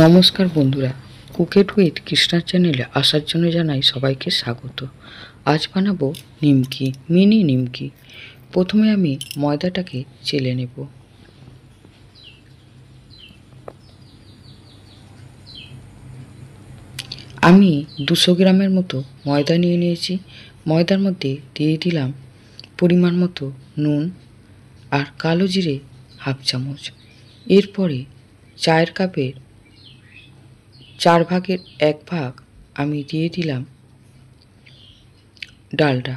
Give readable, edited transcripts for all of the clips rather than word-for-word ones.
নমস্কার বন্ধুরা, cook it with Krishna চ্যানেলে আসার জন্য জানাই সবাইকে স্বাগত। আজ বানাবো নিমকি, মিনি নিমকি। প্রথমে আমি ময়দাটাকে চেলে নেব। আমি 200 গ্রামের মতো ময়দা নিয়ে নিয়েছি। ময়দার মধ্যে দিয়ে দিলাম পরিমাণ মতো নুন আর কালো জিরে হাফ চামচ। এরপরে চায়ের কাপের 4 ভাগের 1 ভাগ আমি দিয়ে দিলাম ডালডা।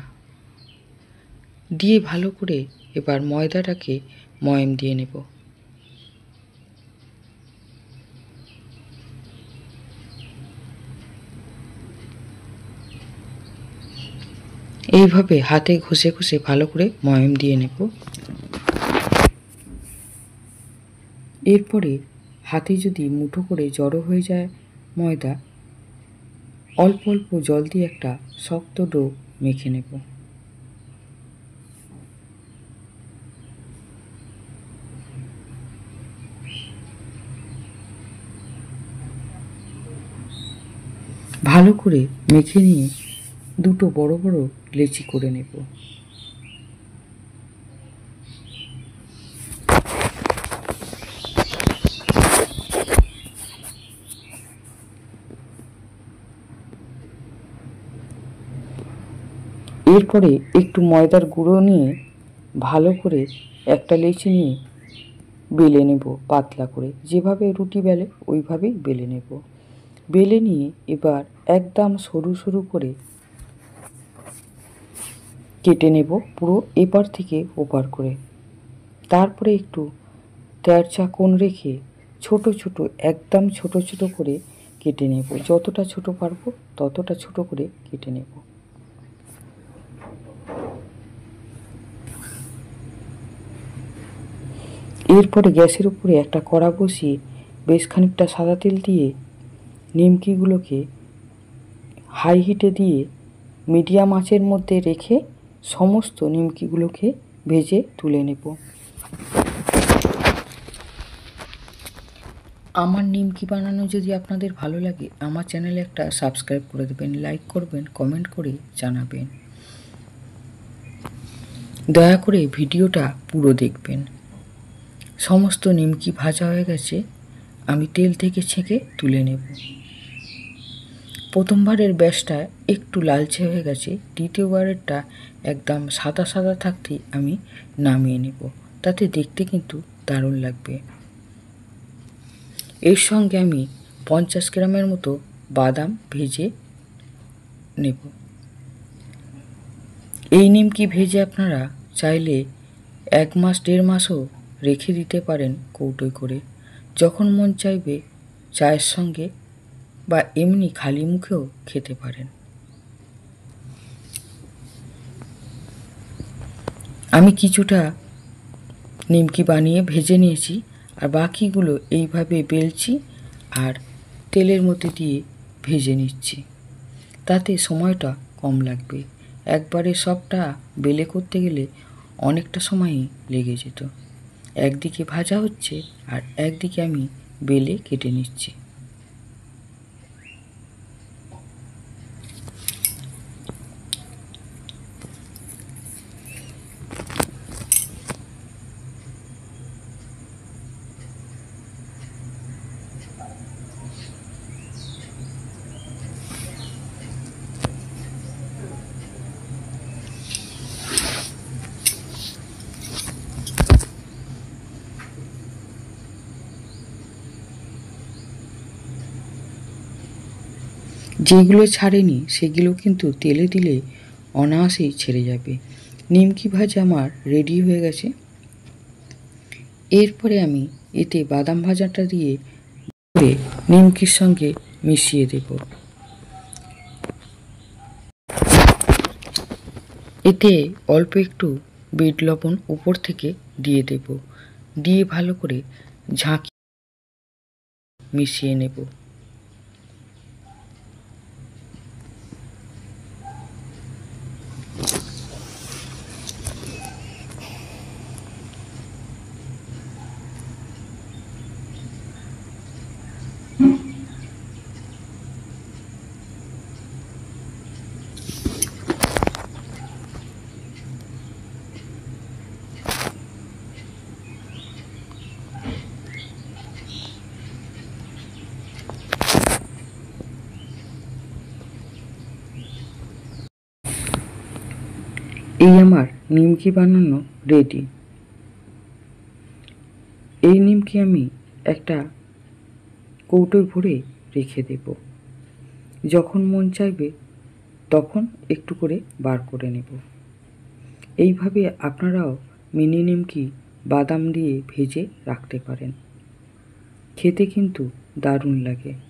দিয়ে ভালো করে এবার ময়দাটাকে ময়াম দিয়ে নেব। এইভাবে হাতে ঘষে ঘষে ভালো করে ময়াম দিয়ে নেব। এরপরে হাতে যদি মুঠো করে জড়ো হয়ে যায় ময়দা, অল্প অল্প জল দিয়ে একটা শক্ত ডো মেখে নেব। ভালো করে মেখে নিয়ে দুটো বড় বড় লেচি করে নেব। এরপরে একটু ময়দার গুঁড়ো নিয়ে ভালো করে একটা লেচি নিয়ে বেলে নেব পাতলা করে। যেভাবে রুটি বেলে ওইভাবেই বেলে নেব। বেলে নিয়ে এবার একদম সরু সরু করে কেটে নেব, পুরো এপার থেকে ওপার করে। তারপরে একটু তেরচা কোণ রেখে ছোট ছোট, একদম ছোট ছোট করে কেটে নেব। যতটা ছোট পারবো ততটা ছোট করে কেটে নেব। এরপরে গ্যাসের উপরে একটা কড়া বসিয়ে বেশ খানিকটা সাদা তেল দিয়ে নিমকিগুলোকে হাই হিটে দিয়ে মিডিয়াম আঁচের মধ্যে রেখে সমস্ত নিমকিগুলোকে ভেজে তুলে নেব। আমার নিমকি বানানো যদি আপনাদের ভালো লাগে, আমার চ্যানেলে একটা সাবস্ক্রাইব করে দেবেন, লাইক করবেন, কমেন্ট করে জানাবেন। দয়া করে ভিডিওটা পুরো দেখবেন। সমস্ত নিমকি ভাজা হয়ে গেছে, আমি তেল থেকে ছেঁকে তুলে নেব। প্রথমবারের ব্যাচটা একটু লালচে হয়ে গেছে, দ্বিতীয়বারেরটা একদম সাদা সাদা থাকতেই আমি নামিয়ে নেব। তাতে দেখতে কিন্তু দারুণ লাগবে। এর সঙ্গে আমি 50 গ্রামের মতো বাদাম ভেজে নেব। এই নিমকি ভেজে আপনারা চাইলে 1 মাস 1.5 মাসও রেখে দিতে পারেন কৌটোয় করে। যখন মন চাইবে চায়ের সঙ্গে বা এমনি খালি মুখেও খেতে পারেন। আমি কিছুটা নিমকি বানিয়ে ভেজে নিয়েছি, আর বাকিগুলো এইভাবে বেলছি আর তেলের মধ্যে দিয়ে ভেজে নিচ্ছি। তাতে সময়টা কম লাগবে। একবারে সবটা বেলে করতে গেলে অনেকটা সময়ই লেগে যেত। একদিকে ভাজা হচ্ছে আর একদিকে আমি বেলে কেটে নিচ্ছি। যেগুলো ছাড়েনি সেগুলো কিন্তু তেলে দিলে অনায়াসেই ছেড়ে যাবে। নিমকি ভাজা আমার রেডি হয়ে গেছে। এরপরে আমি এতে বাদাম ভাজাটা দিয়ে নিমকির সঙ্গে মিশিয়ে দেব। এতে অল্প একটু বিট লবণ উপর থেকে দিয়ে দেব। দিয়ে ভালো করে ঝাঁকি মিশিয়ে নেব। নিমকি বানানো রেডি। এই নিমকি আমি একটা কৌটোয় ভরে রেখে দেব। যখন মন চাইবে তখন একটু করে বার করে নেব। এইভাবে আপনারাও মিনি নিমকি বাদাম দিয়ে ভেজে রাখতে পারেন। খেতে কিন্তু দারুণ লাগে।